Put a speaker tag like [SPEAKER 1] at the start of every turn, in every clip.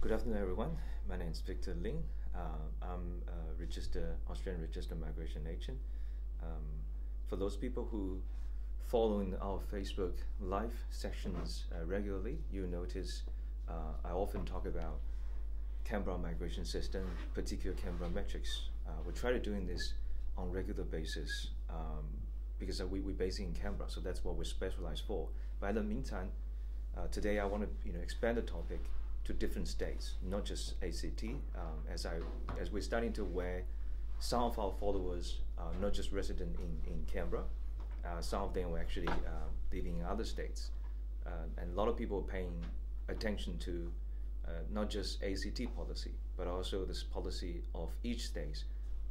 [SPEAKER 1] Good afternoon, everyone. My name is Victor Ling. I'm a Australian registered migration agent. For those people who following our Facebook live sessions regularly, you notice I often talk about Canberra migration system, particular Canberra metrics. We try to doing this on regular basis because we're based in Canberra, so that's what we specialize for. But in the meantime, today I want to expand the topic to different states, not just ACT. As we're starting to aware, some of our followers are not just resident in Canberra. Some of them were actually living in other states, and a lot of people are paying attention to not just ACT policy, but also this policy of each state,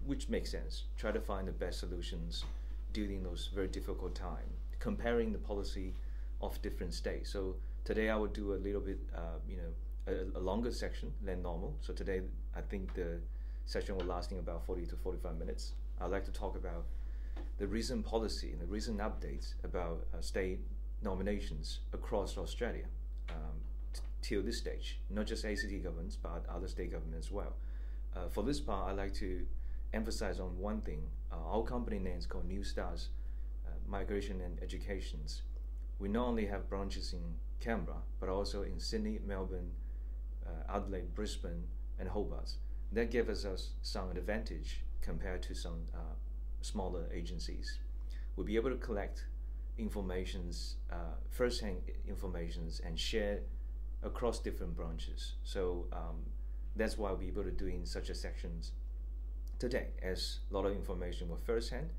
[SPEAKER 1] which makes sense. Try to find the best solutions during those very difficult time, comparing the policy of different states. So today I will do a little bit, a longer section than normal. So today I think the session will lasting about 40 to 45 minutes. I'd like to talk about the recent policy and the recent updates about state nominations across Australia till this stage, not just ACT governments, but other state governments as well. For this part, I'd like to emphasize on one thing. Our company name is called New Stars Migration and Educations. We not only have branches in Canberra, but also in Sydney, Melbourne, Adelaide, Brisbane, and Hobart. That gives us some advantage compared to some smaller agencies. We'll be able to collect informations, first-hand informations, and share across different branches. So that's why we'll be able to do in such a sections today, as a lot of information were first-hand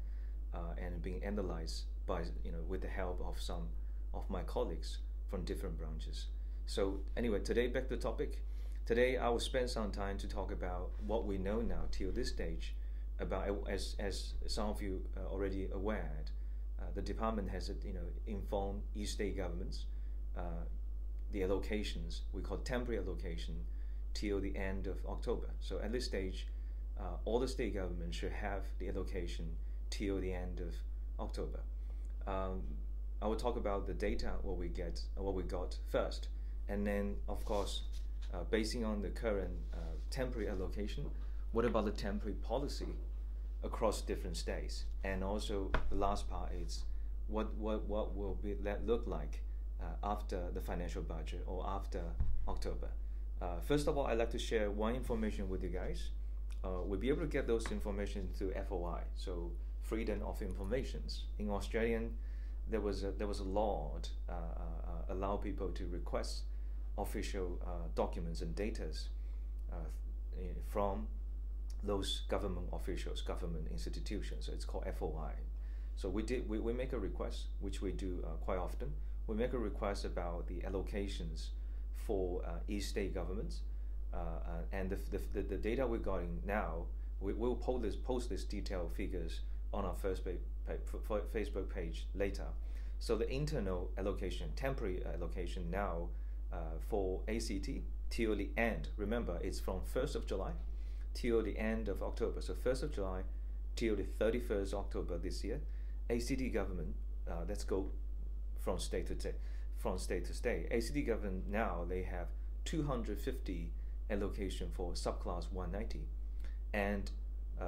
[SPEAKER 1] and being analyzed by with the help of some of my colleagues from different branches. So anyway, today back to the topic. Today I will spend some time to talk about what we know now till this stage about, as some of you are already aware, the department has informed each state governments the allocations, we call temporary allocation, till the end of October. So at this stage, all the state governments should have the allocation till the end of October. I will talk about the data, what we got first, and then of course, basing on the current temporary allocation, what about the temporary policy across different states? And also the last part is what will that look like after the financial budget or after October. First of all, I'd like to share one information with you guys. We'll be able to get those information through FOI, so Freedom of Informations. In Australian, there was a law allow people to request official documents and data from those government officials, government institutions. So it's called FOI. So we make a request, which we do quite often. We make a request about the allocations for each state governments, and the data we're getting now, we'll post this detailed figures on our Facebook page later. So the internal allocation, temporary allocation now for ACT till the end. Remember, it's from 1st of July till the end of October. So 1st of July till the 31st October this year, ACT government, let's go from state to state. ACT government now, they have 250 allocation for subclass 190 and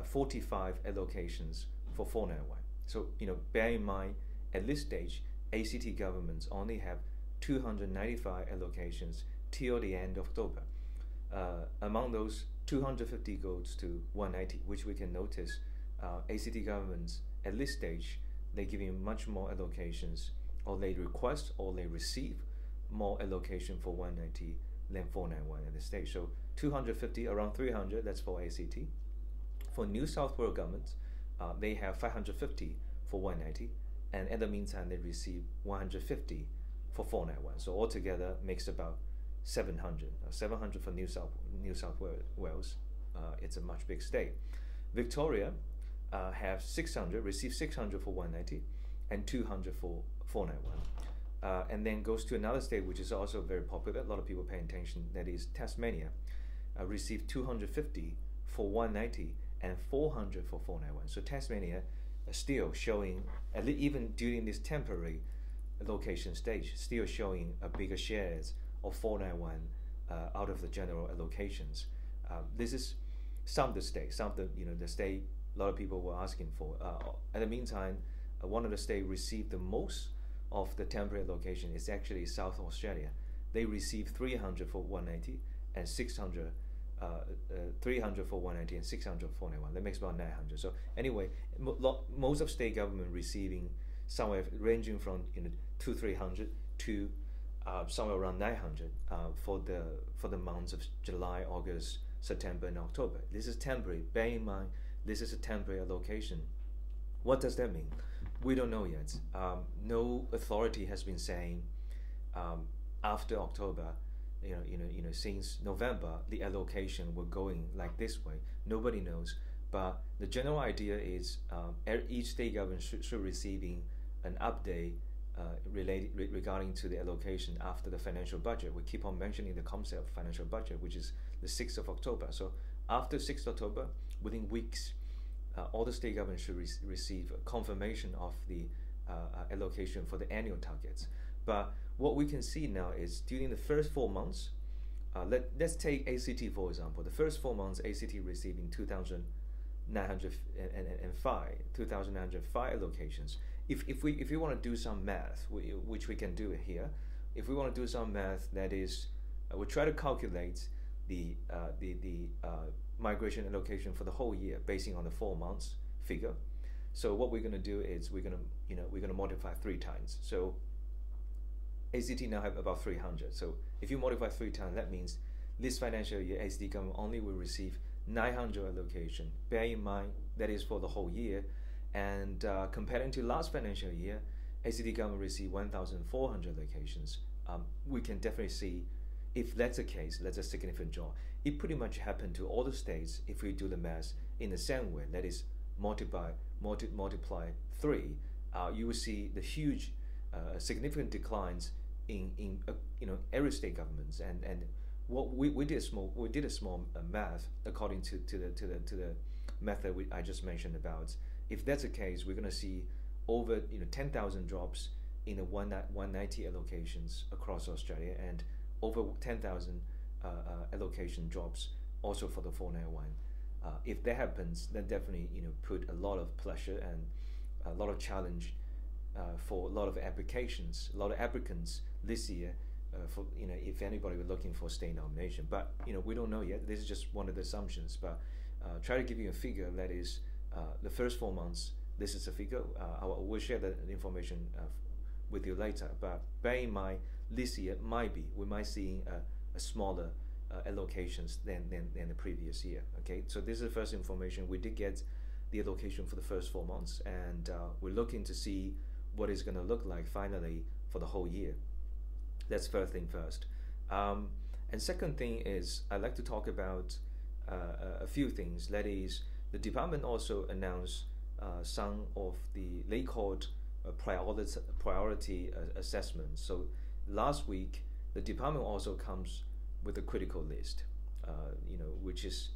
[SPEAKER 1] 45 allocations for 491. So bear in mind, at this stage, ACT governments only have 295 allocations till the end of October. Among those, 250 goes to 190, which we can notice ACT governments at this stage, they're giving much more allocations, or they request or they receive more allocation for 190 than 491 at this stage. So 250, around 300, that's for ACT. For New South Wales government, they have 550 for 190, and at the meantime they receive 150 for 491. So altogether makes about 700. 700 for New South Wales. It's a much big state. Victoria have 600, receive 600 for 190, and 200 for 491. And then goes to another state which is also very popular. A lot of people pay attention. That is Tasmania. Received 250 for 190 and 400 for 491. So Tasmania still showing, even during this temporary allocation stage, still showing a bigger shares of 491 out of the general allocations. This is some of the states, some of the the state a lot of people were asking for. At the meantime, one of the states received the most of the temporary allocation is actually South Australia. They received 300 for 180 and 600. 300 for 180 and 600 for 491. That makes about 900. So anyway, most of state government receiving somewhere ranging from 200-300 to somewhere around 900 for the months of July, August, September, and October. This is temporary. Bear in mind, this is a temporary allocation. What does that mean? We don't know yet. No authority has been saying after October, since November, the allocation were going like this way. Nobody knows, but the general idea is each state government should receiving an update regarding to the allocation after the financial budget. We keep on mentioning the concept of financial budget, which is the 6th of October. So after 6th October, within weeks, all the state governments should receive a confirmation of the allocation for the annual targets. But what we can see now is during the first 4 months, let's take ACT for example. The first 4 months, ACT receiving 2,905 allocations. If we want to do some math, which we can do here, if we want to do some math, that is, we try to calculate the migration allocation for the whole year, basing on the 4 months figure. So what we're going to do is we're going to multiply 3 times. So ACT now have about 300. So if you multiply 3 times, that means this financial year, ACT government only will receive 900 allocation. Bear in mind, that is for the whole year. And comparing to last financial year, ACT government received 1,400 allocations. We can definitely see, if that's the case, that's a significant drop. It pretty much happened to all the states if we do the math in the same way. That is, multiply 3. You will see the huge, significant declines in every state governments. And what we did a small math according to the method I just mentioned about. If that's the case, we're going to see over 10,000 drops in the 190 allocations across Australia, and over 10,000 allocation drops also for the 491. If that happens, then definitely put a lot of pressure and a lot of challenge for a lot of applications, a lot of applicants this year. For if anybody were looking for state nomination, but we don't know yet. This is just one of the assumptions. But try to give you a figure that is the first 4 months. This is a figure. We'll share the information with you later. But bear in mind, this year we might see a smaller allocations than the previous year. Okay, so this is the first information. We did get the allocation for the first 4 months, and we're looking to see what it's going to look like finally for the whole year. That's first thing first. And second thing is, I'd like to talk about a few things. That is, the department also announced some of they called priority assessments. So last week, the department also comes with a critical list, which is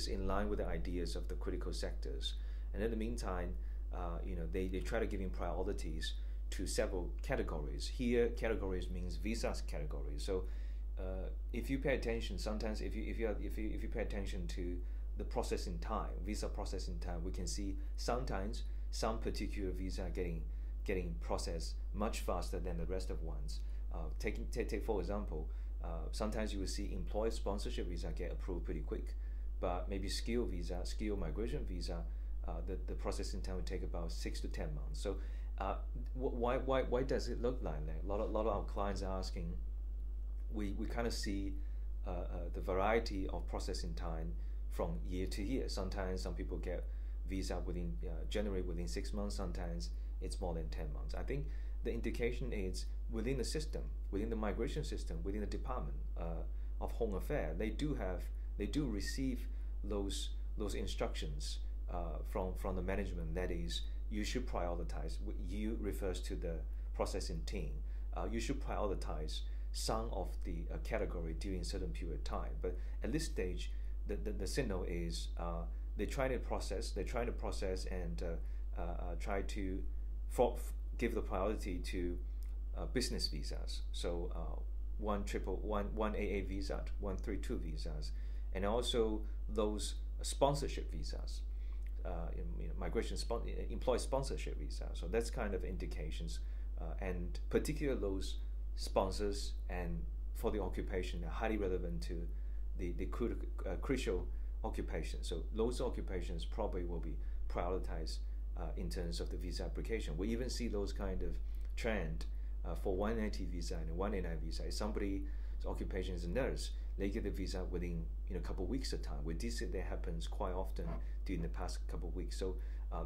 [SPEAKER 1] in line with the ideas of the critical sectors. And in the meantime, they try to give in priorities to several categories. Here, categories means visas categories. So if you pay attention, sometimes if you pay attention to the processing time, visa processing time, we can see sometimes some particular visa getting processed much faster than the rest of ones. Take for example, sometimes you will see employee sponsorship visa get approved pretty quick, but maybe skill migration visa, the processing time will take about 6 to 10 months. So why does it look like that? A lot of our clients are asking. We kind of see the variety of processing time from year to year. Sometimes some people get visa generate within 6 months. Sometimes it's more than 10 months. I think the indication is within the system, within the migration system, within the Department of Home Affairs, they do receive those instructions from the management. That is, you should prioritize. You refers to the processing team. You should prioritize some of the category during a certain period of time. But at this stage, the signal is they're trying to process and try to give the priority to business visas. So one AA visa, 132 visas, and also those sponsorship visas, employee sponsorship visa. So that's kind of indications, and particularly those sponsors and for the occupation are highly relevant to the crucial occupation. So those occupations probably will be prioritized in terms of the visa application. We even see those kind of trend for 190 visa and 189 visa. If somebody's occupation is a nurse, they get the visa within a couple of weeks of time. We did see that happens quite often during the past couple of weeks. So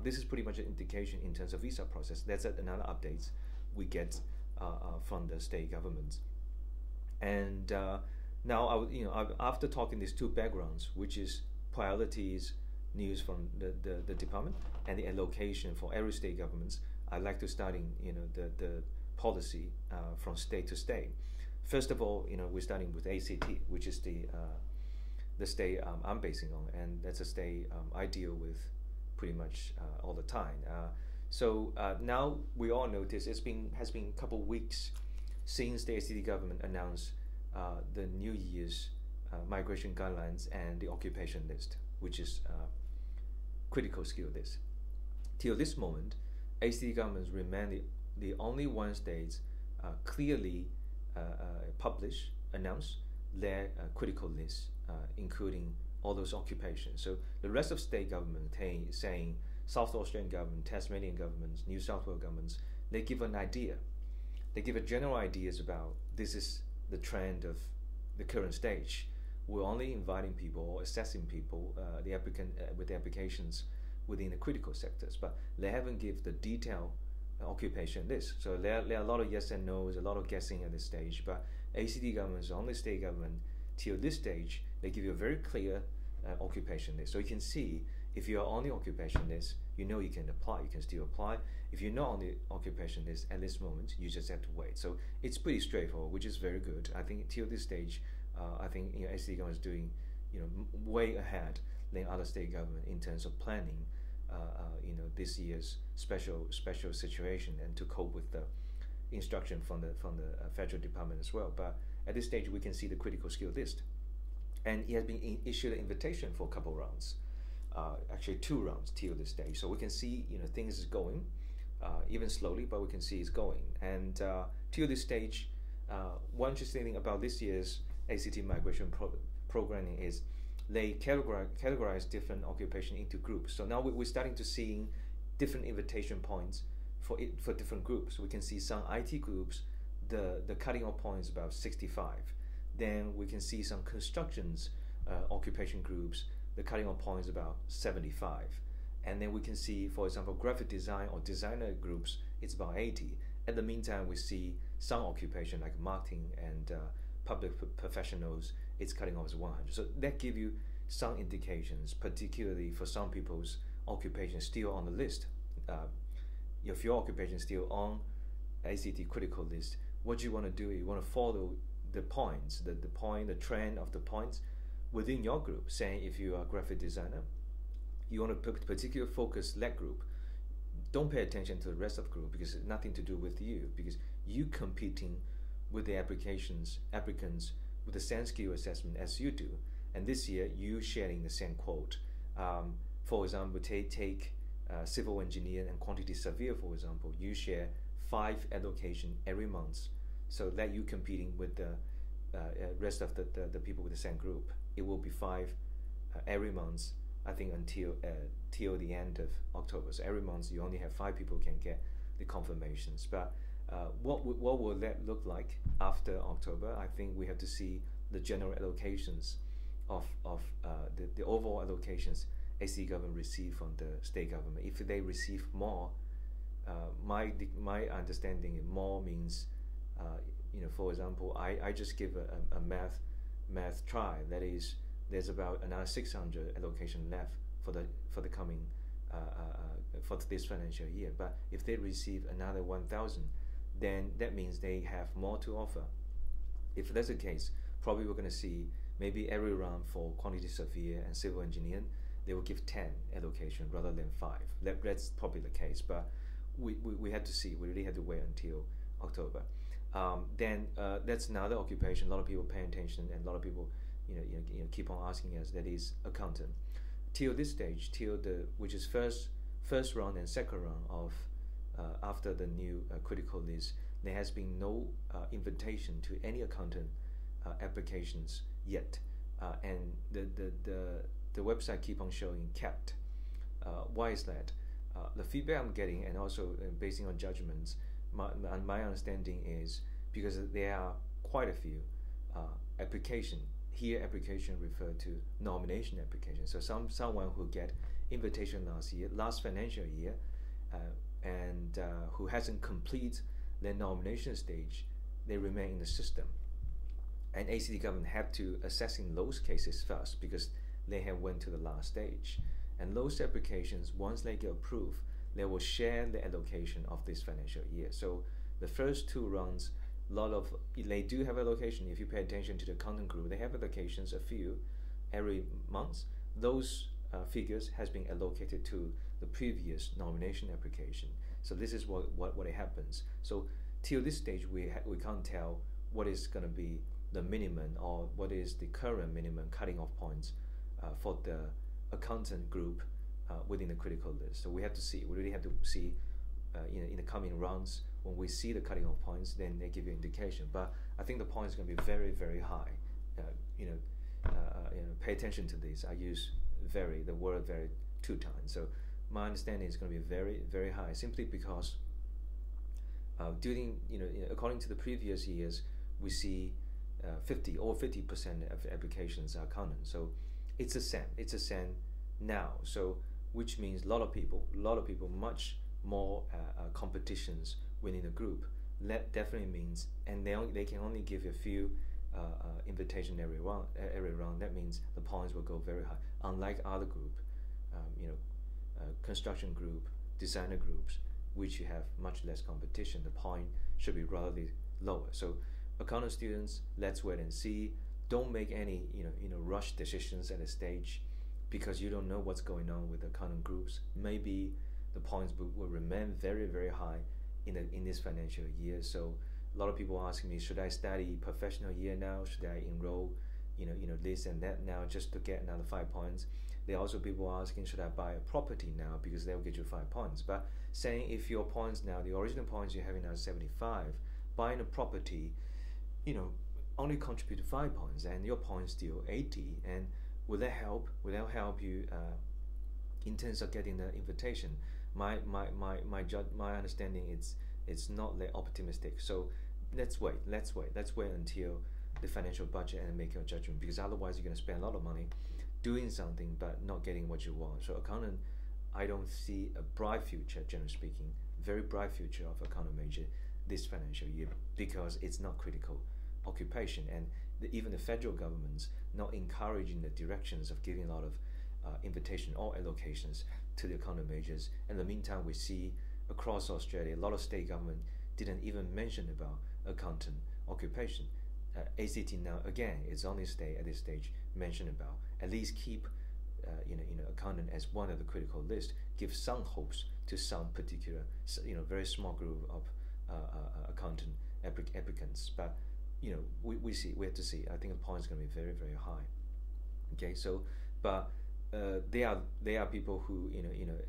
[SPEAKER 1] this is pretty much an indication in terms of visa process. That's another updates we get from the state governments. And now, after talking these two backgrounds, which is priorities news from the department and the allocation for every state governments, I'd like to start in the policy from state to state. First of all, we're starting with ACT, which is the state I'm basing on, and that's a state I deal with pretty much all the time. So now we all notice has been a couple of weeks since the ACT government announced the New Year's migration guidelines and the occupation list, which is critical skill list. Till this moment, ACT governments remain the only one states clearly announce their critical list, including all those occupations. So the rest of state government saying South Australian government, Tasmanian governments, New South Wales governments, they give an idea. They give a general ideas about this is the trend of the current stage. We're only inviting people or assessing people, the applicant with the applications within the critical sectors, but they haven't give the detailed occupation list. So there are a lot of yes and no's, a lot of guessing at this stage. But ACT government is the only state government till this stage. They give you a very clear occupation list, so you can see if you are on the occupation list, you can apply. You can still apply. If you're not on the occupation list at this moment, you just have to wait. So it's pretty straightforward, which is very good. I think till this stage, I think ACT government is doing way ahead than other state government in terms of planning this year's special situation and to cope with the instruction from the federal department as well. But at this stage, we can see the critical skill list, and it has been issued an invitation for a couple rounds, actually 2 rounds till this stage. So we can see things is going, even slowly, but we can see it's going. And till this stage, one interesting thing about this year's ACT migration programming is they categorize different occupation into groups. So now we're starting to see different invitation points for different groups. We can see some IT groups, the cutting off point is about 65. Then we can see some constructions occupation groups, the cutting off point is about 75. And then we can see, for example, graphic design or designer groups, it's about 80. At the meantime, we see some occupation like marketing and public professionals, it's cutting off as 100. So that gives you some indications, particularly for some people's occupation still on the list. If your occupation is still on ACT critical list, what you want to do, you want to follow the points, the trend of the points within your group. Saying if you are a graphic designer, you want to put particular focus that group. Don't pay attention to the rest of the group because it's nothing to do with you, because you competing with the applicants with the same skill assessment as you do. And this year, you sharing the same quote. For example, take civil engineer and quantity surveyor, for example, you share 5 allocation every month, so that you competing with the rest of the people with the same group. It will be 5 every month, I think, until till the end of October. So every month you only have 5 people can get the confirmations. But what will that look like after October? I think we have to see the general allocations of the overall allocations ACT government receive from the state government. If they receive more, my understanding more means, for example, I just give a math try. That is, there's about another 600 allocation left for the coming for this financial year. But if they receive another 1,000, then that means they have more to offer. If that's the case, probably we're going to see maybe every round for quantity surveyor and civil engineer, they will give 10 allocation rather than 5. That's probably the case, but we had to see. We really had to wait until October. then that's another occupation. A lot of people pay attention, and a lot of people, keep on asking us. That is accountant. Till this stage, which is first round and second round of after the new critical list, there has been no invitation to any accountant applications yet, and the website keep on showing kept. Why is that? The feedback I'm getting, and also based on judgments, my understanding is because there are quite a few application. Here, application refer to nomination application. So someone who get invitation last financial year, and who hasn't complete their nomination stage, they remain in the system. And ACT government have to assessing those cases first because they have went to the last stage. And those applications, once they get approved, they will share the allocation of this financial year. So the first two rounds, they do have allocation. If you pay attention to the accountant group, they have allocations, a few, every month. Those figures has been allocated to the previous nomination application. So this is what happens. So till this stage, we can't tell what is going to be the minimum or what is the current minimum cutting off points for the accountant group within the critical list. So we have to see. We really have to see in the coming rounds. When we see the cutting off points, then they give you indication. But I think the point is going to be very, very high. Pay attention to this. I use the word very 2 times. So my understanding is going to be very, very high, simply because according to the previous years, we see 50% of applications are common. So it's a same now. So which means a lot of people, much more competitions within the group. That definitely means, and they can only give a few invitation every round. That means the points will go very high. Unlike other group, construction group, designer groups, which you have much less competition, the point should be relatively lower. So accountant students, let's wait and see. Don't make any rush decisions at a stage, because you don't know what's going on with the accountant groups. Maybe the points will remain very, very high in this financial year. So a lot of people asking me, should I study professional year now? Should I enroll this and that now just to get another 5 points? There are also people asking, should I buy a property now because they'll get you 5 points? But saying, if your points now, the original points you're having now is 75, buying a property, only contribute 5 points, and your points still 80. And will that help? Will that help you in terms of getting the invitation? My understanding it's not that optimistic. So let's wait until the financial budget and make your judgment, because otherwise you're going to spend a lot of money doing something but not getting what you want. So accountant, I don't see a bright future, generally speaking, very bright future of accountant major this financial year, because it's not critical occupation, and even the federal government's not encouraging the directions of giving a lot of invitation or allocations to the accountant majors. In the meantime, we see across Australia a lot of state government didn't even mention about accountant occupation. ACT now again, it's only stay at this stage mentioned about, at least keep accountant as one of the critical list, give some hopes to some particular very small group of accountant applicants. But we have to see. I think the point is going to be very, very high. Okay, so but there are people who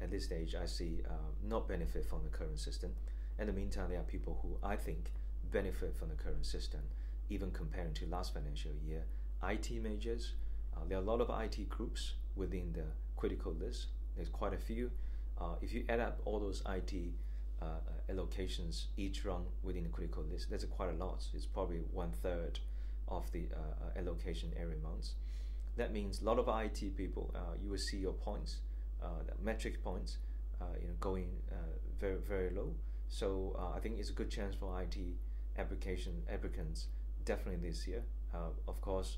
[SPEAKER 1] at this stage I see not benefit from the current system. In the meantime, there are people who I think benefit from the current system, even comparing to last financial year. IT majors, there are a lot of IT groups within the critical list. There's quite a few. If you add up all those IT allocations each round within the critical list, that's quite a lot. It's probably 1/3 of the allocation every month. That means a lot of IT people, you will see your points, the metric points, going very, very low. So I think it's a good chance for IT applicants definitely this year. Of course,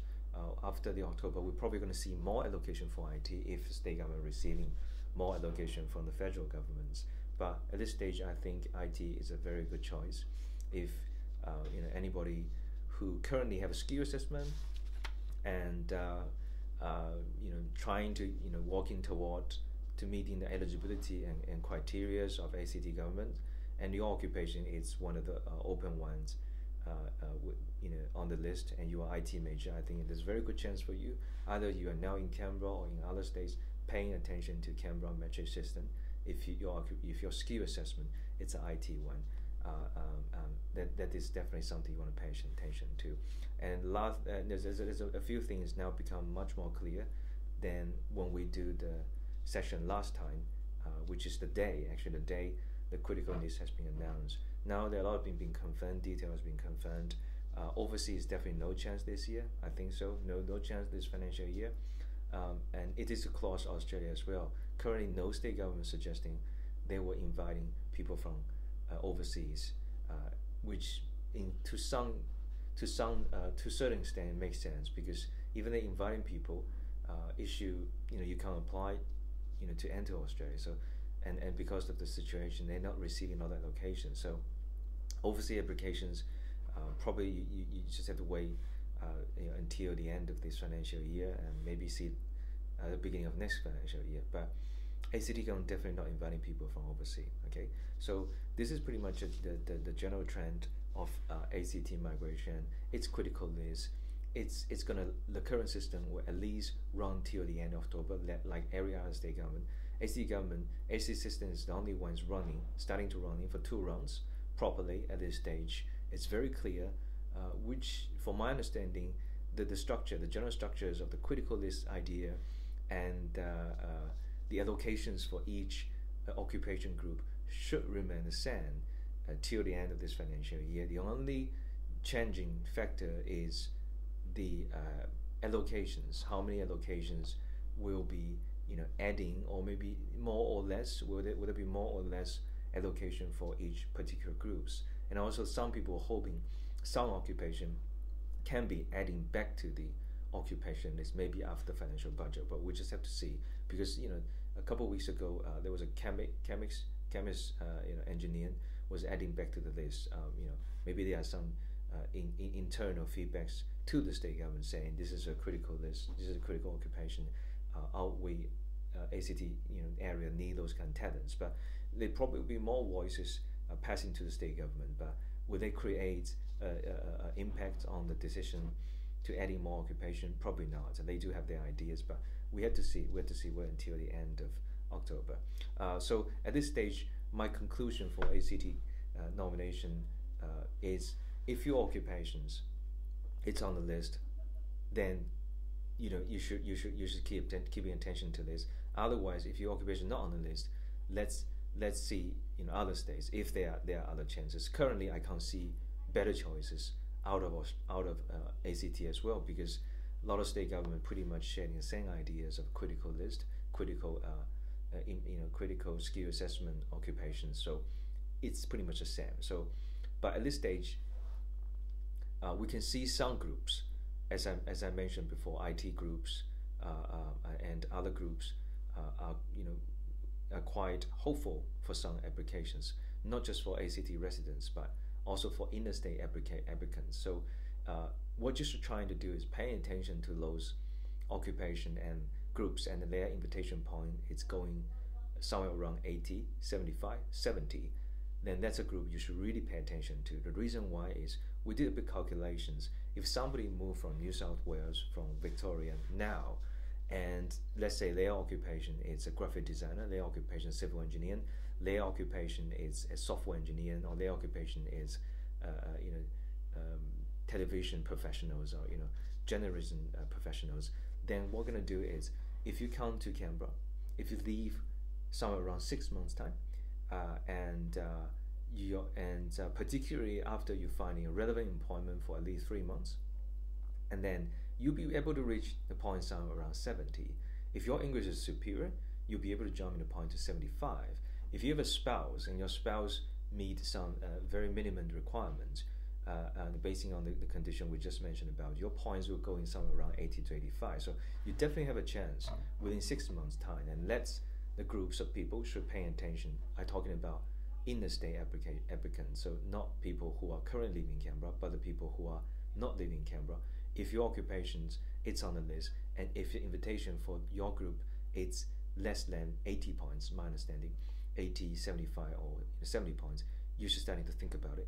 [SPEAKER 1] after the October, we're probably going to see more allocation for IT if state government receiving more allocation from the federal governments. But at this stage, I think IT is a very good choice. If anybody who currently have a skill assessment and trying to working toward to meeting the eligibility and criteria of ACT government, and your occupation is one of the open ones, on the list and you are IT major, I think there's a very good chance for you. Either you are now in Canberra or in other states paying attention to Canberra metric system. If your skill assessment it's an IT one, that is definitely something you want to pay attention to. And last, there's a few things now become much more clear than when we do the session last time, which is the day the critical list has been announced. Now there are a lot of things being confirmed, detail has been confirmed. Overseas definitely no chance this year. I think so. No chance this financial year. And it is across Australia as well. Currently, no state government suggesting they were inviting people from overseas, which to a certain extent makes sense, because even they inviting people, you can't apply, to enter Australia. So, and because of the situation, they're not receiving all that allocation. So, overseas applications, probably you just have to wait until the end of this financial year and maybe see at the beginning of next financial year. But ACT government definitely not inviting people from overseas. Okay, so this is pretty much the general trend of ACT migration. It's critical list. It's gonna, the current system will at least run till the end of October, like every other state government. ACT system is the only ones starting to running for 2 rounds properly at this stage. It's very clear, which, from my understanding, the general structures of the critical list idea and the allocations for each occupation group should remain the same till the end of this financial year. The only changing factor is the allocations. How many allocations will be adding, or maybe more or less? Will there be more or less allocation for each particular groups? And also, some people are hoping some occupation can be adding back to the occupation list maybe after the financial budget, but we just have to see, because a couple of weeks ago there was a chemist engineer was adding back to the list. Maybe there are some internal feedbacks to the state government saying this is a critical list, this is a critical occupation. We ACT area need those kind of talents, but there probably will be more voices passing to the state government. But will they create impact on the decision to adding more occupation? Probably not. And they do have their ideas, but we have to see. We have to see wait until the end of October. So at this stage, my conclusion for ACT nomination is, if your occupations it's on the list, then you should keep keeping attention to this. Otherwise, if your occupation not on the list, let's see other states if there are other chances. Currently, I can't see better choices out of ACT as well, because a lot of state government pretty much sharing the same ideas of critical list, critical skill assessment occupations. So it's pretty much the same. So, but at this stage, we can see some groups, as I mentioned before, IT groups and other groups are quite hopeful for some applications, not just for ACT residents, but also for interstate applicants. So what you're trying to do is pay attention to those occupation and groups, and their invitation point is going somewhere around 80, 75, 70. Then that's a group you should really pay attention to. The reason why is we did a bit calculations. If somebody moved from New South Wales, from Victoria now, and let's say their occupation is a graphic designer, their occupation is civil engineer, their occupation is a software engineer, or their occupation is television professionals, or journalism professionals, then what we're going to do is, if you come to Canberra, if you leave somewhere around 6 months time, and particularly after you finding a relevant employment for at least 3 months, and then you'll be able to reach the point somewhere around 70. If your English is superior, you'll be able to jump in the point to 75. If you have a spouse and your spouse meets some very minimum requirements, basing on the condition we just mentioned about, your points will go in somewhere around 80 to 85. So you definitely have a chance within 6 months time. And the groups of people should pay attention. I'm talking about interstate applicants, so not people who are currently living in Canberra, but the people who are not living in Canberra. If your occupations it's on the list, and if the invitation for your group it's less than 80 points, my understanding, 80, 75 or 70 points, you should starting to think about it.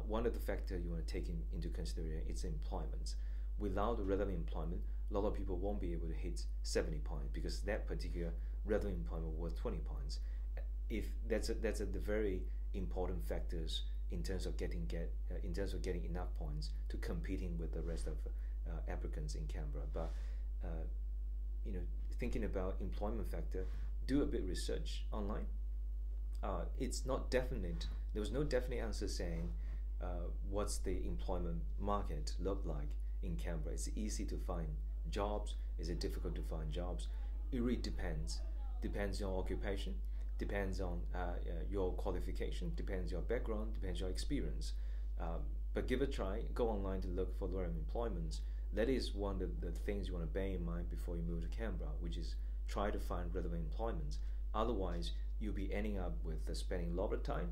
[SPEAKER 1] one of the factors you want to take into consideration is employment. Without the relevant employment, a lot of people won't be able to hit 70 points because that particular relevant employment was 20 points. If that's the very important factors in terms of getting enough points to competing with the rest of applicants in Canberra. But thinking about employment factor, do a bit research online. It's not definite. There was no definite answer saying what's the employment market look like in Canberra. It's easy to find jobs. Is it difficult to find jobs? It really depends. Depends on occupation. Depends on your qualification. Depends your background. Depends your experience. But give it a try. Go online to look for relevant employments. That is one of the things you want to bear in mind before you move to Canberra, which is try to find relevant employments. Otherwise, you'll be ending up with spending a lot of time,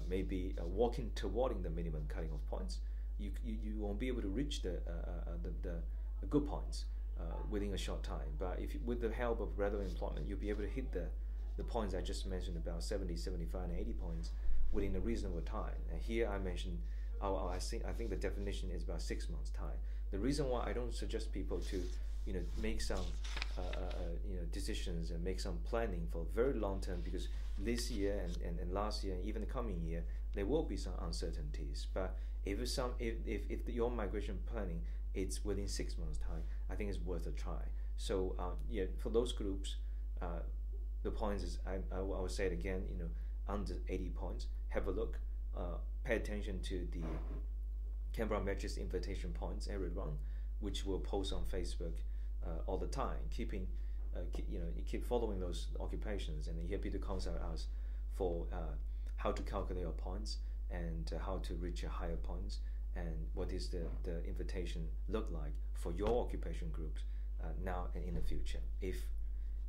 [SPEAKER 1] maybe walking toward the minimum cutting off points. You won't be able to reach the good points within a short time. But if with the help of relevant employment, you'll be able to hit the points I just mentioned, about 70, 75, and 80 points within a reasonable time. And here I mentioned, I think the definition is about 6 months' time. The reason why I don't suggest people to make some decisions and make some planning for very long term, because this year and last year and even the coming year there will be some uncertainties. But if your migration planning it's within 6 months time, I think it's worth a try. So for those groups, the points is I will say it again, under 80 points, have a look, pay attention to the Canberra Metrics invitation points every round, which we'll post on Facebook all the time. Keep following those occupations, and you're happy to consult us for how to calculate your points and how to reach your higher points, and what is the invitation look like for your occupation groups now and in the future, if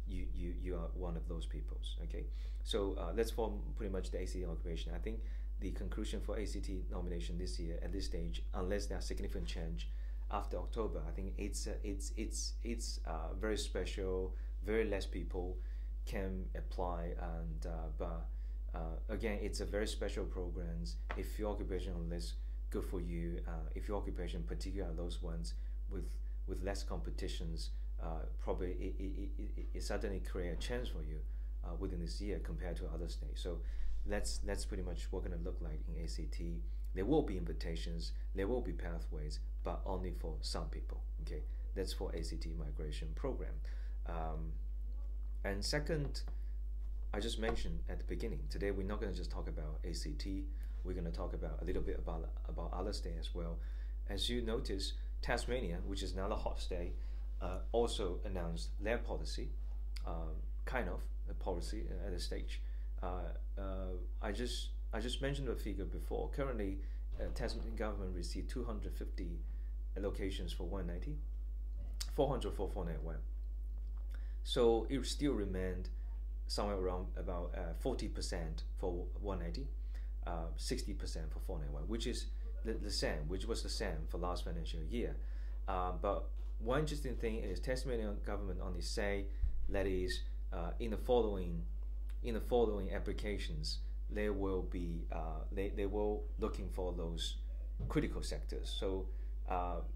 [SPEAKER 1] you are one of those peoples. Okay, so that's for pretty much the ACT occupation. I think the conclusion for ACT nomination this year at this stage, unless there's significant change after October, I think it's very special. Very less people can apply, and but again, it's a very special programs. If your occupation on list, good for you. If your occupation, particularly those ones with less competitions, probably it certainly create a chance for you within this year compared to other states. So that's pretty much what going to look like in ACT. There will be invitations, there will be pathways, but only for some people. Okay, that's for ACT migration program. And second, I just mentioned at the beginning, today we're not going to just talk about ACT. We're going to talk about a little bit about other states as well. As you notice, Tasmania, which is another hot state, also announced their policy, kind of a policy at this stage. I just mentioned the figure before. Currently, Tasmanian government received 250 allocations for 190, 400 for 491. So it still remained somewhere around about 40% for 190, 60% for 491, which is the same, which was the same for last financial year. But one interesting thing is Tasmanian government only say that is in the following applications they will be they will looking for those critical sectors. So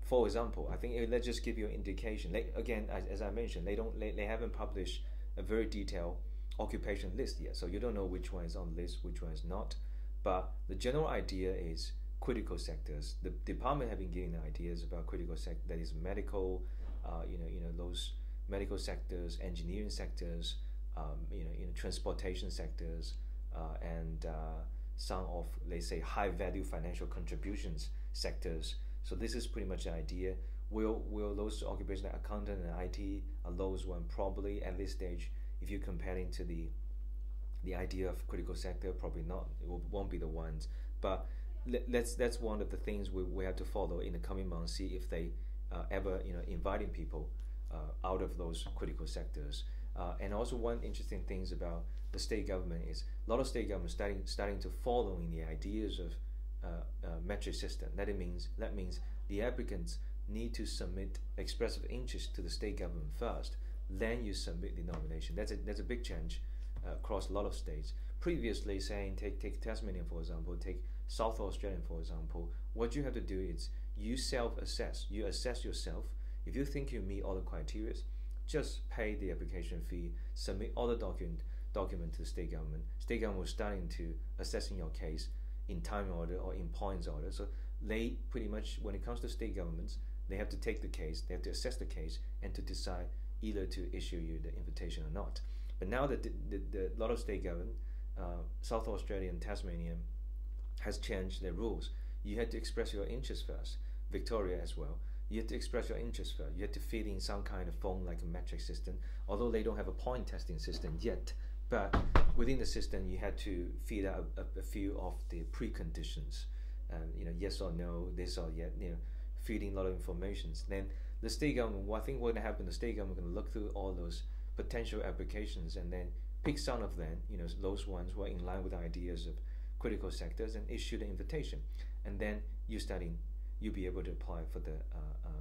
[SPEAKER 1] for example, I think let's just give you an indication. Again, as I mentioned, they haven't published a very detailed occupation list yet, so you don't know which one is on the list, which one is not. But the general idea is critical sectors. The department have been giving ideas about critical sector, that is medical, those medical sectors, engineering sectors, transportation sectors, and some of, let's say, high value financial contributions sectors. So this is pretty much the idea. Will those occupations like accountant and IT are those one? Probably at this stage, if you're comparing to the idea of critical sector, probably not. It won't be the ones. But that's one of the things we have to follow in the coming months. See if they ever inviting people out of those critical sectors. And also one interesting things about the state government is a lot of state governments starting to follow in the ideas of metric system. That means the applicants need to submit expressive interest to the state government first, then you submit the nomination. That's a big change across a lot of states. Previously, saying take Tasmania for example, take South Australian, for example, what you have to do is you self-assess. You assess yourself. If you think you meet all the criteria, just pay the application fee, submit all the document to the state government. State government will start into assessing your case in time order or in points order. So they pretty much, when it comes to state governments, they have to take the case, they have to assess the case, and to decide either to issue you the invitation or not. But now that the lot of state government, South Australia and Tasmania, has changed their rules. You had to express your interest first. Victoria as well. You have to express your interest first. You have to feed in some kind of form like a metric system, although they don't have a point testing system yet. But within the system, you had to feed out a few of the preconditions, yes or no, this or yet, feeding a lot of information. Then the state government, I think what's going to happen, the state government is going to look through all those potential applications and then pick some of them, those ones who are in line with the ideas of critical sectors, and issue the invitation. And then you'll be able to apply for the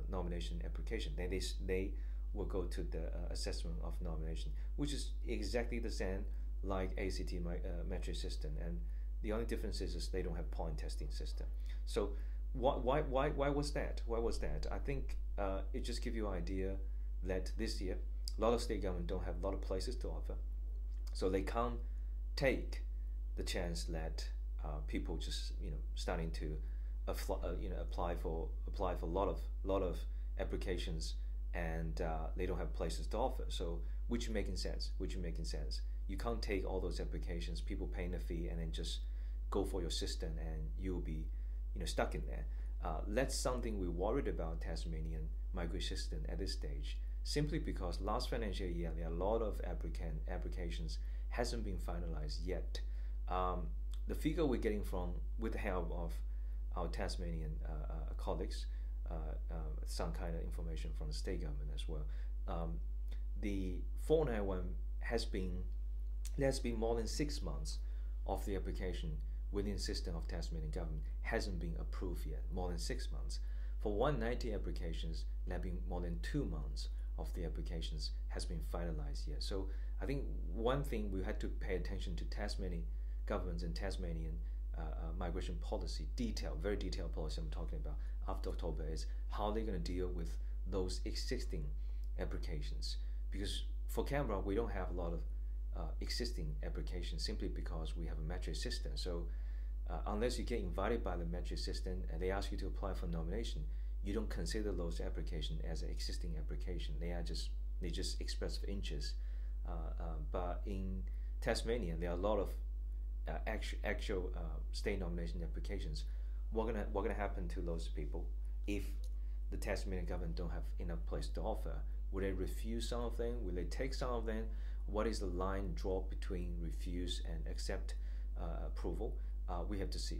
[SPEAKER 1] nomination application. Then they will go to the assessment of nomination, which is exactly the same like ACT metric system, and the only difference is they don't have point testing system. So why was that? Why was that? I think it just gives you an idea that this year a lot of state government don't have a lot of places to offer, so they can't take the chance that people just starting to apply for a lot of applications, and they don't have places to offer. So which making sense. You can't take all those applications, people paying a fee, and then just go for your system, and you'll be stuck in there. That's something we're worried about Tasmanian migration system at this stage, simply because last financial year there are a lot of applications hasn't been finalized yet. The figure we're getting with the help of our Tasmanian colleagues, some kind of information from the state government as well. The 491 there's been more than 6 months of the application within the system of Tasmanian government hasn't been approved yet, more than 6 months. For 190 applications, there have been more than 2 months of the applications has been finalized yet. So I think one thing we had to pay attention to Tasmanian governments and Tasmanian migration policy, very detailed policy I'm talking about after October, is how they're going to deal with those existing applications. Because for Canberra, we don't have a lot of existing applications simply because we have a metric system. So unless you get invited by the metric system and they ask you to apply for nomination, you don't consider those applications as an existing application. They just express interest. But in Tasmania, there are a lot of actual state nomination applications. What gonna happen to those people if the Tasmanian government don't have enough place to offer? Will they refuse some of them? Will they take some of them? What is the line draw between refuse and accept approval? We have to see.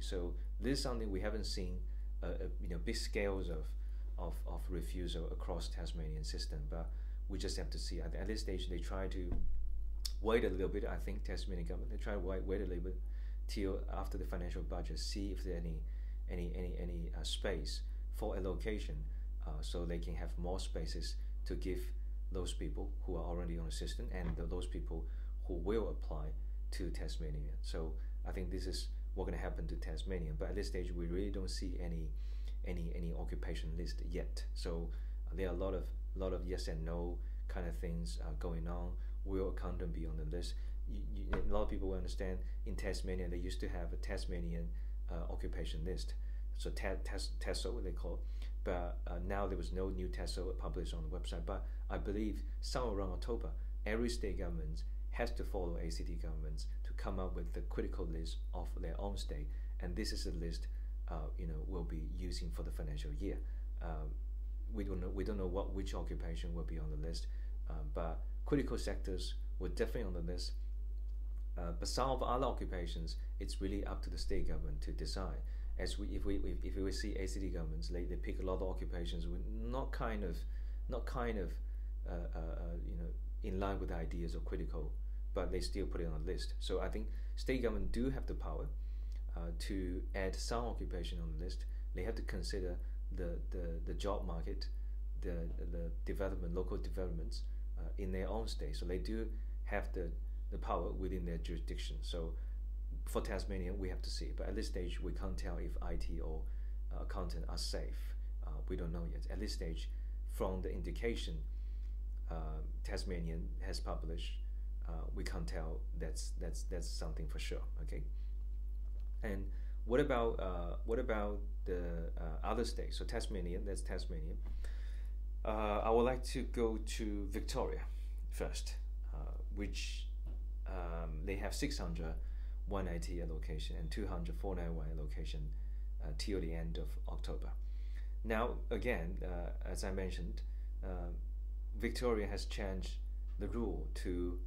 [SPEAKER 1] So this is something we haven't seen. Big scales of refusal across Tasmanian system, but we just have to see. At this stage, they try to wait a little bit. I think Tasmanian government, they try to wait a little bit till after the financial budget, see if there's any space for allocation, so they can have more spaces to give those people who are already on the system and those people who will apply to Tasmania. So I think this is what's going to happen to Tasmania. But at this stage, we really don't see any occupation list yet. So there are a lot of yes and no kind of things going on. Will accountant be on the list? A lot of people will understand in Tasmania they used to have a Tasmanian occupation list, so TESO they call it. But now there was no new TESO published on the website. But I believe somewhere around October, every state government has to follow ACT governments to come up with the critical list of their own state, and this is a list will be using for the financial year. We don't know which occupation will be on the list, but critical sectors were definitely on the list. But some of other occupations, it's really up to the state government to decide. If we see ACT governments, they pick a lot of occupations with not kind of in line with the ideas of critical, but they still put it on the list. So I think state government do have the power to add some occupation on the list. They have to consider the job market, the development, local developments in their own state. So they do have the power within their jurisdiction. So for Tasmania, we have to see. But at this stage, we can't tell if IT or accountant are safe. We don't know yet. At this stage, from the indication Tasmanian has published, we can't tell. That's something for sure. Okay. And what about the other states? So Tasmania, that's Tasmania. I would like to go to Victoria first, which they have 600 180 allocation and 200 491 allocation till the end of October. Now again, as I mentioned, Victoria has changed the rule to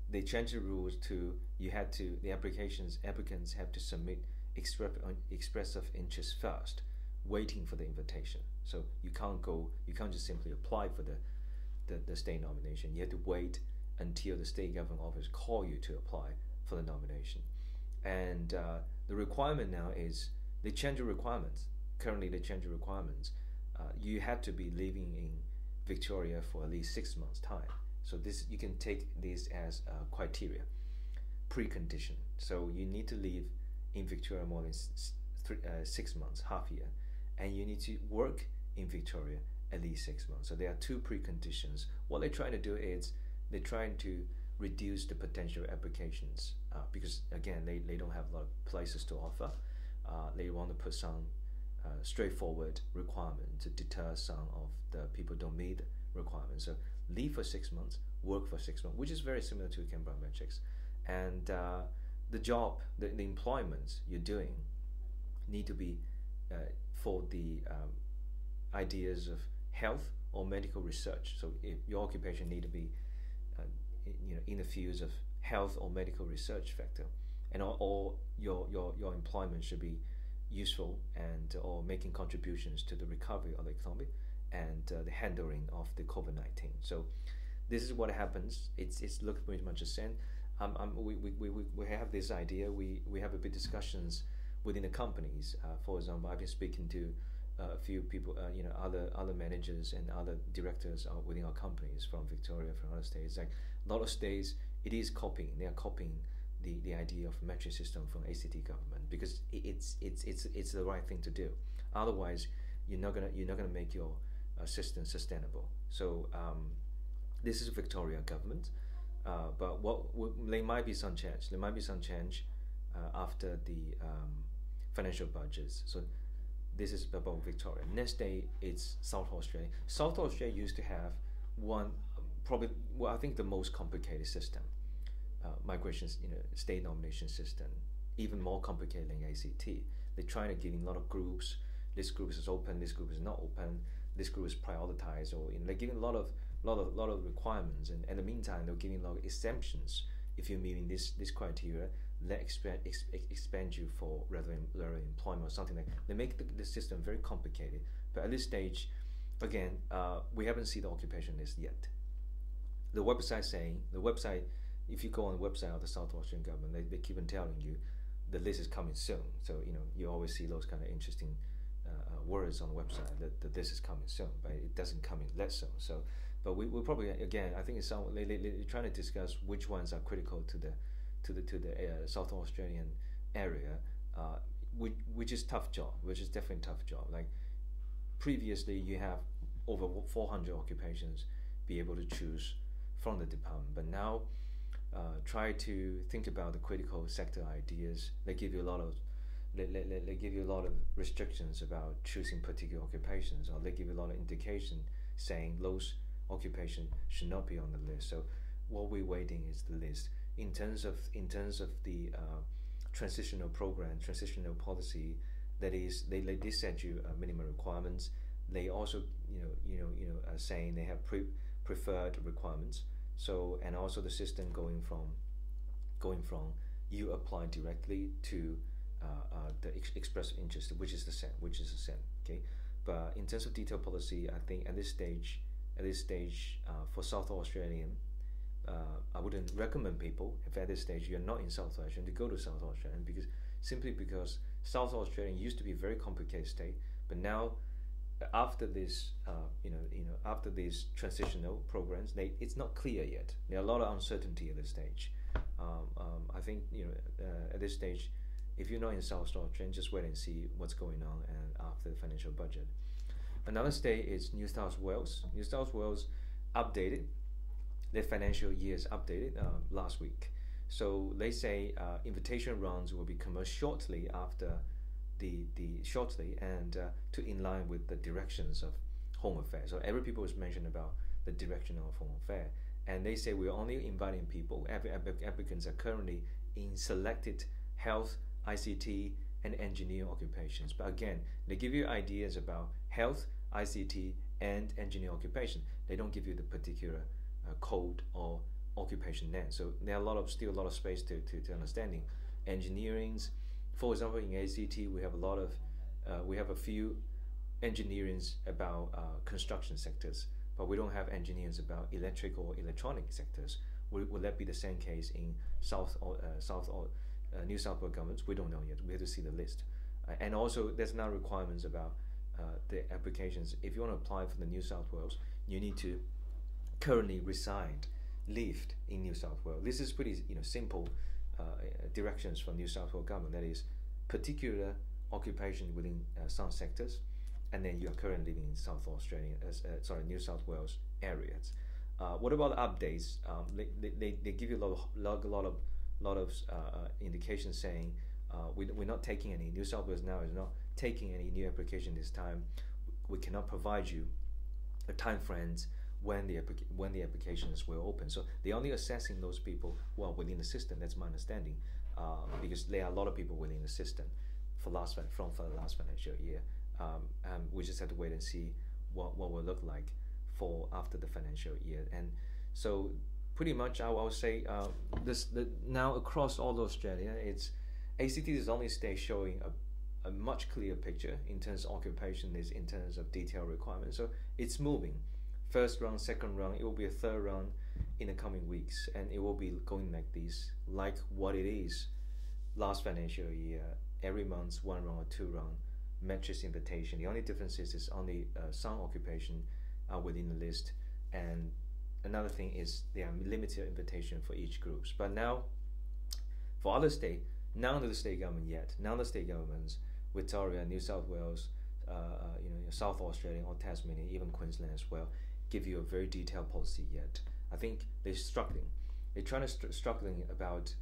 [SPEAKER 1] they changed the rules to the applicants have to submit express of interest first, waiting for the invitation. So you can't just simply apply for the state nomination. You have to wait until the state government office call you to apply for the nomination. And the requirement now is they change the requirements. Currently they change the requirements. You have to be living in Victoria for at least 6 months time. So this, you can take this as a criteria, precondition. So you need to live in Victoria more than 6 months, half year, and you need to work in Victoria at least 6 months. So there are two preconditions. What they're trying to do is they're trying to reduce the potential applications because again they don't have a lot of places to offer. They want to put some straightforward requirement to deter some of the people who don't meet requirements. So leave for 6 months, work for 6 months, which is very similar to Canberra metrics. And the job, the employments you're doing need to be for the ideas of health or medical research. So if your occupation need to be in the fields of health or medical research factor, and all your employment should be useful and or making contributions to the recovery of the economy and the handling of the COVID-19. So this is what happens. It's looked pretty much the same. We have this idea. We have a bit discussions within the companies. For example, I've been speaking to a few people, other managers and other directors within our companies from Victoria, from other states. Like a lot of states, it is copying. They are copying the idea of metric system from ACT government because it's the right thing to do. Otherwise, you're not gonna make your system sustainable. So this is Victoria government, but there might be some change. There might be some change after the financial budgets. So this is about Victoria. Next day it's South Australia. South Australia used to have I think the most complicated system, migrations, state nomination system, even more complicated than ACT. They're trying to give in a lot of groups. This group is open. This group is not open. This group is prioritized, or they're giving a lot of requirements. And in the meantime, they're giving a lot of exemptions. If you're meeting this criteria, they expand you for regular employment or something like that. They make the system very complicated. But at this stage, again, we haven't seen the occupation list yet. The website, if you go on the website of the South Australian government, they keep on telling you the list is coming soon. So you always see those kind of interesting words on the website that this is coming soon, but it doesn't come in that soon. So, but we'll probably, again, I think they're trying to discuss which ones are critical to the South Australian area, which is tough job, which is definitely a tough job. Like previously, you have over 400 occupations be able to choose from the department, but now try to think about the critical sector ideas. They give you a lot of restrictions about choosing particular occupations, or they give you a lot of indication saying those occupations should not be on the list. So what we're waiting is the list. In terms of the transitional program, transitional policy, that is, they set you minimum requirements. They also are saying they have preferred requirements. So, and also the system going from you apply directly to the express interest, which is the same. Okay, but in terms of detailed policy, I think at this stage, for South Australian, I wouldn't recommend people, if at this stage you're not in South Australia, to go to South Australia, because South Australia used to be a very complicated state, but now after this, after these transitional programs, it's not clear yet. There are a lot of uncertainty at this stage. I think at this stage, if you're not in South Australia, just wait and see what's going on and after the financial budget. Another state is New South Wales. New South Wales updated their financial years updated last week. So they say invitation rounds will be commenced shortly after shortly and to in line with the directions of Home Affairs. So every people was mentioned about the direction of Home Affairs, and they say we're only inviting people. Applicants are currently in selected health, ICT, and engineering occupations. But again, they give you ideas about health, ICT, and engineering occupation. They don't give you the particular code or occupation name. So there are still a lot of space to understanding. Engineerings, for example, in ACT we have a few engineerings about construction sectors, but we don't have engineers about electric or electronic sectors. Will that be the same case in New South Wales governments? We don't know yet. We have to see the list. And also, there's now requirements about the applications. If you want to apply for the New South Wales, you need to currently lived in New South Wales. This is pretty simple directions from New South Wales government. That is, particular occupation within some sectors, and then you are currently living in New South Wales areas. What about updates? They give you a lot of indications saying we're not taking any. New South Wales now is not taking any new application this time. We cannot provide you a time frames when the applications will open. So they're only assessing those people who are within the system. That's my understanding, because there are a lot of people within the system for the last financial year. We just have to wait and see what will look like for after the financial year. And so pretty much I would say now across all of Australia, ACT is the only state showing a much clearer picture in terms of occupation, in terms of detail requirements. So it's moving. First round, second round, it will be a third round in the coming weeks, and it will be going like this, like what it is last financial year. Every month, one round or two round, matches invitation. The only difference is only some occupation are within the list, and another thing is there are limited invitation for each groups. But now, for other state, none of the state government yet, none of the state governments, Victoria, New South Wales, South Australia or Tasmania, even Queensland as well, give you a very detailed policy yet. I think they're struggling. They're trying to struggling about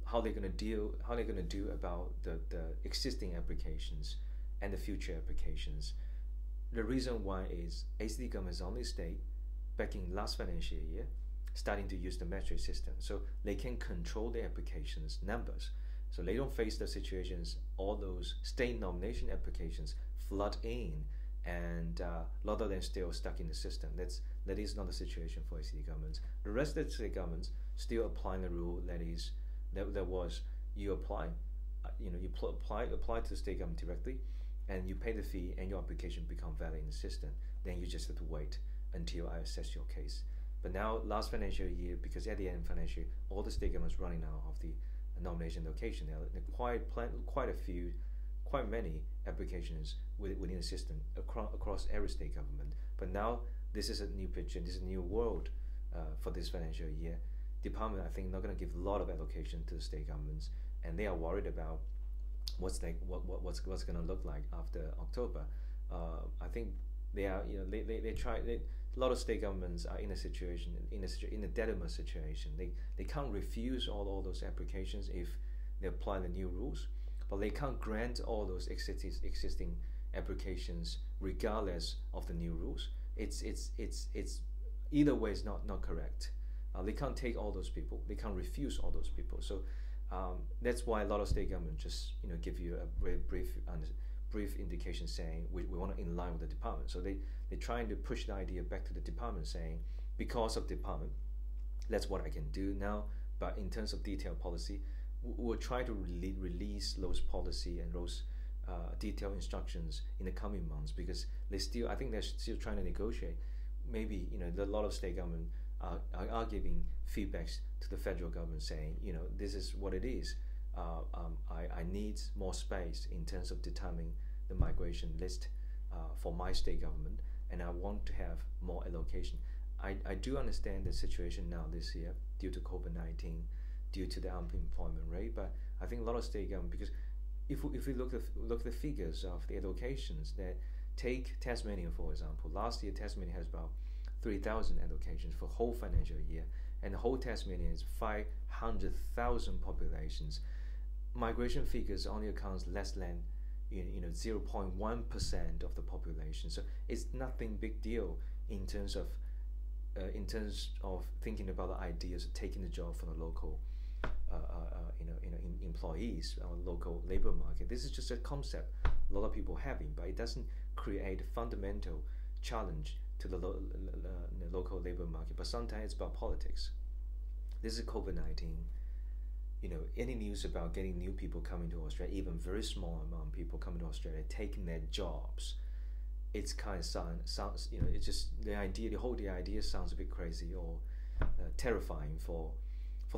[SPEAKER 1] how they're going to do about the existing applications and the future applications. The reason why is ACT government is the only state back in last financial year starting to use the metric system, so they can control the applications numbers. So they don't face the situations all those state nomination applications flood in, and a lot of them still stuck in the system. That is not the situation for ACT governments. The rest of the state governments still applying the rule that was you apply, apply to the state government directly, and you pay the fee, and your application become valid in the system. Then you just have to wait until I assess your case. But now, last financial year, because at the end of financial year, all the state governments running out of the nomination location, there are quite many applications within the system across every state government. But now this is a new picture, this is a new world for this financial year. Department, I think, not going to give a lot of allocation to the state governments, and they are worried about what's going to look like after October. I think they are, a lot of state governments are in a dilemma situation. They can't refuse all those applications if they apply the new rules, but they can't grant all those existing applications regardless of the new rules. It's either way is not correct. They can't take all those people. They can't refuse all those people. So that's why a lot of state government just give you a very brief indication saying we want to in line with the department. So they're trying to push the idea back to the department, saying because of department, that's what I can do now. But in terms of detailed policy, we'll try to release those policy and those detailed instructions in the coming months, because I think they're still trying to negotiate. Maybe a lot of state government are giving feedbacks to the federal government saying, this is what it is. I need more space in terms of determining the migration list. for my state government, and I want to have more allocation. I do understand the situation now this year due to COVID-19, due to the unemployment rate, but I think a lot of state government, because if we look at the figures of the allocations, that take Tasmania for example. Last year Tasmania has about 3,000 allocations for whole financial year, and the whole Tasmania is 500,000 populations. Migration figures only accounts less than 0.1% of the population, so it's nothing big deal in terms of thinking about the ideas of taking the job from the local employees or local labor market. This is just a concept a lot of people having, but it doesn't create a fundamental challenge to the local labor market. But sometimes it's about politics. This is COVID-19. Any news about getting new people coming to Australia, even very small amount of people coming to Australia, taking their jobs, it's kind of sounds it's just the idea sounds a bit crazy or terrifying for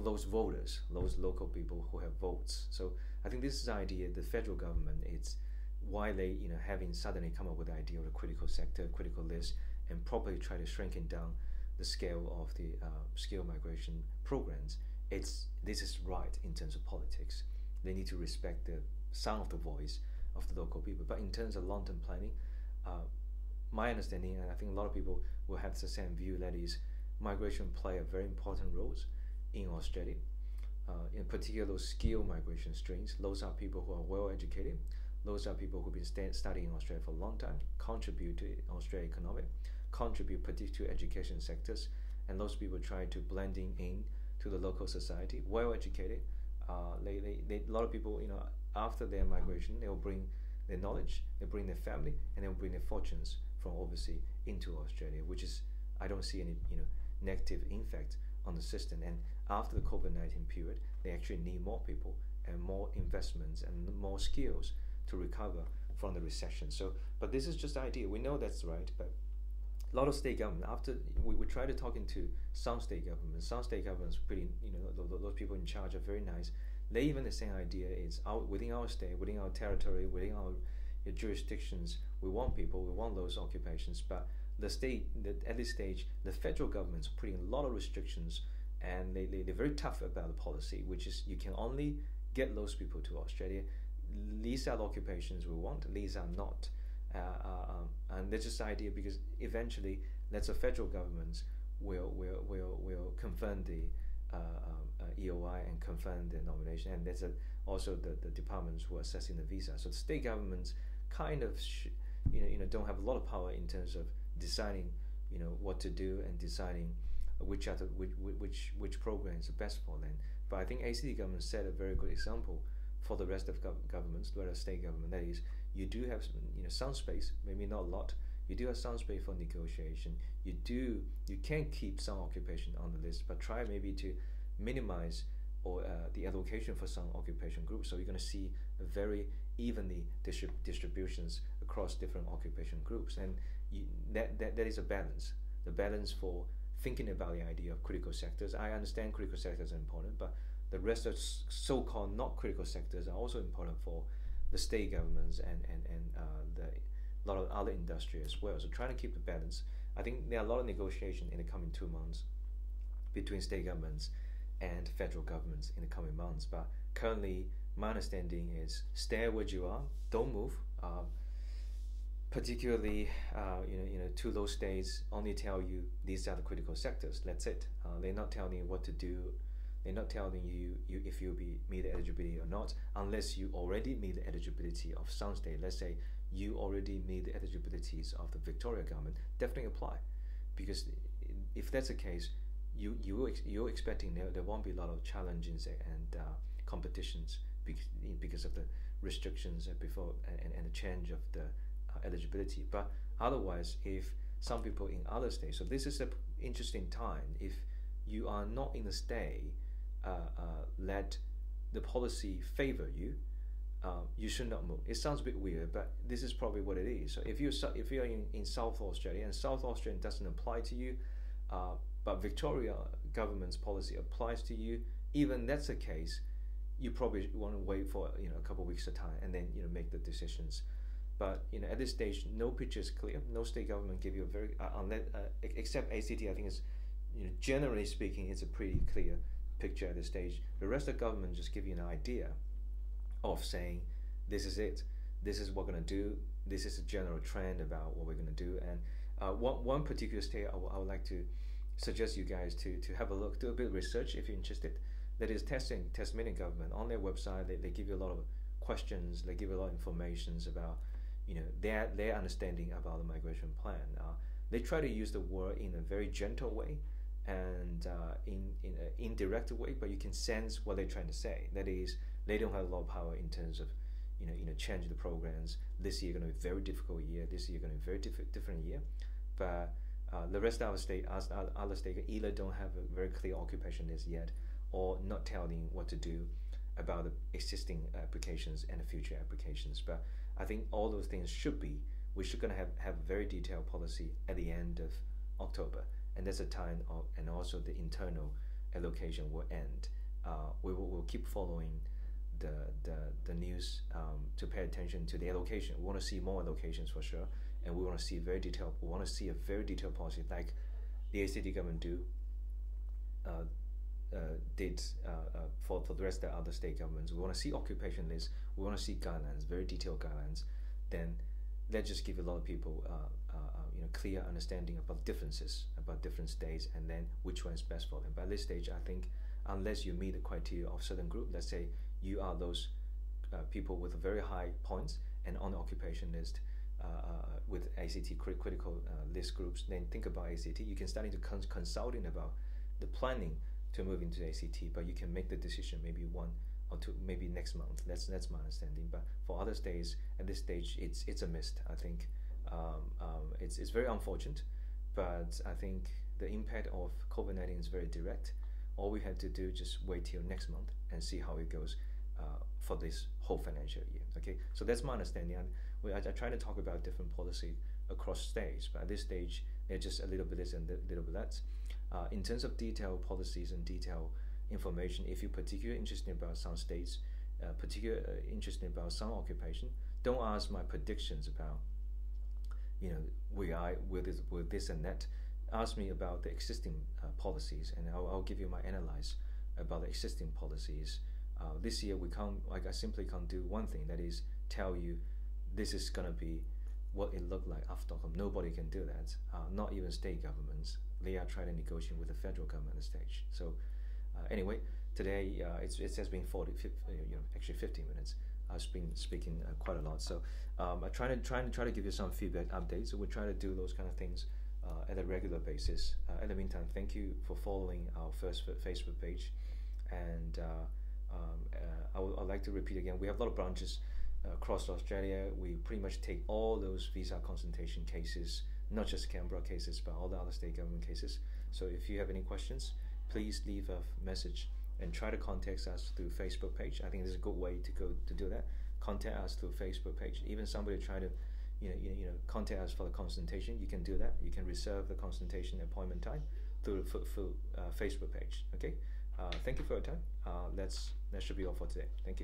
[SPEAKER 1] those voters, those local people who have votes. So I think this is the idea. The federal government, it's why they having suddenly come up with the idea of a critical sector, critical list, and probably try to shrinking down the scale of the skilled migration programs. This is right in terms of politics. They need to respect the sound of the voice of the local people. But in terms of long-term planning, my understanding, and I think a lot of people will have the same view, that is migration play a very important roles in Australia. In particular, those skilled migration streams, those are people who are well educated, those are people who've been studying in Australia for a long time, contribute to Australian economy, contribute particularly to education sectors, and those people try to blending in to the local society, well educated. A lot of people, after their migration, they will bring their knowledge, they bring their family, and they will bring their fortunes from overseas into Australia, which is, I don't see any negative effect on the system. And after the COVID-19 period, they actually need more people and more investments and more skills to recover from the recession. So, but this is just the idea. We know that's right, but a lot of state government, after we try to talk into some state governments pretty, those people in charge are very nice. They even the same idea is within our state, within our territory, within our jurisdictions, we want people, we want those occupations, but at this stage, the federal government's putting a lot of restrictions, and they're very tough about the policy, which is you can only get those people to Australia. These are the occupations we want, these are not. And that's just the idea, because eventually that's the federal governments will confirm the EOI and confirm the nomination, and that's also the departments who are assessing the visa. So the state governments kind of don't have a lot of power in terms of deciding what to do and deciding which programs are best for them. But I think ACT government set a very good example for the rest of governments, the rest of state government. That is, you do have some space, maybe not a lot. You do have some space for negotiation. You can keep some occupation on the list, but try maybe to minimize or the allocation for some occupation groups. So you're going to see a very evenly distributions across different occupation groups, and that is a balance. The balance for thinking about the idea of critical sectors. I understand critical sectors are important, but the rest of so-called not critical sectors are also important for the state governments and a lot of other industry as well. So trying to keep the balance. I think there are a lot of negotiation in the coming 2 months between state governments and federal governments in the coming months. But currently, my understanding is stay where you are, don't move. Particularly, to those states only tell you these are the critical sectors. That's it. They're not telling you what to do. They're not telling you if you'll meet the eligibility or not, unless you already meet the eligibility of some state. Let's say you already meet the eligibilities of the Victoria government, definitely apply, because if that's the case, you're expecting there won't be a lot of challenges and competitions because of the restrictions before and the change of the eligibility. But otherwise, if some people in other states, so this is an interesting time. If you are not in a state, let the policy favor you, you should not move. It sounds a bit weird, but this is probably what it is. So if you're in South Australia and South Australia doesn't apply to you, but Victoria government's policy applies to you, even that's the case, you probably want to wait for a couple of weeks of time and then make the decisions But at this stage, no picture is clear. No state government give you a very except ACT. I think is generally speaking, it's a pretty clear picture at this stage. The rest of the government just give you an idea of saying, this is it. This is what we're going to do. This is a general trend about what we're going to do. And one particular state I would like to suggest you guys to have a look, do a bit of research if you're interested. That is Tasmanian government. On their website, they give you a lot of questions. They give you a lot of information about their understanding about the migration plan. They try to use the word in a very gentle way and in an indirect way, but you can sense what they're trying to say. That is, they don't have a lot of power in terms of change the programs. This year going to be a very difficult year. This year going to be a very different year. But the rest of our state, other states either don't have a very clear occupation list yet, or not telling what to do about the existing applications and the future applications. But I think all those things we should gonna have a very detailed policy at the end of October, and that's a time and also the internal allocation will end. We'll keep following the news to pay attention to the allocation. We want to see more allocations for sure, and we want to see very detailed. We want to see a very detailed policy like the ACT government did for the rest of the other state governments. We want to see occupation lists. We want to see guidelines, very detailed guidelines. Then let's just give a lot of people clear understanding about differences about different states, and then which one is best for them. By this stage, I think unless you meet the criteria of certain group, let's say you are those people with very high points and on the occupation list with ACT critical list groups, then think about ACT. You can start to consulting about the planning to move into ACT, but you can make the decision maybe 1 or 2, maybe next month. That's my understanding. But for other states, at this stage, it's a mist. I think it's very unfortunate, but I think the impact of COVID-19 is very direct. All we have to do is just wait till next month and see how it goes for this whole financial year. Okay, so that's my understanding. I try to talk about different policy across states, but at this stage, they're just a little bit this and a little bit that. In terms of detailed policies and detailed information, if you're particularly interested about some states, particularly interested about some occupation, don't ask my predictions about, with this and that. Ask me about the existing policies, and I'll give you my analysis about the existing policies. This year I simply can't do one thing, that is tell you this is gonna be what it looked like after. Nobody can do that, not even state governments. They are trying to negotiate with the federal government at the stage. So anyway, today it has been actually 15 minutes. I've been speaking quite a lot. So I try to give you some feedback updates. So we try to do those kind of things at a regular basis. In the meantime, thank you for following our first Facebook page, and I'd like to repeat again, we have a lot of branches across Australia. We pretty much take all those visa consultation cases, not just Canberra cases, but all the other state government cases. So if you have any questions, please leave a message and try to contact us through Facebook page. I think this is a good way to do that. Contact us through Facebook page. Even somebody try to contact us for the consultation, you can do that. You can reserve the consultation appointment time through Facebook page. Okay. Thank you for your time. That should be all for today. Thank you.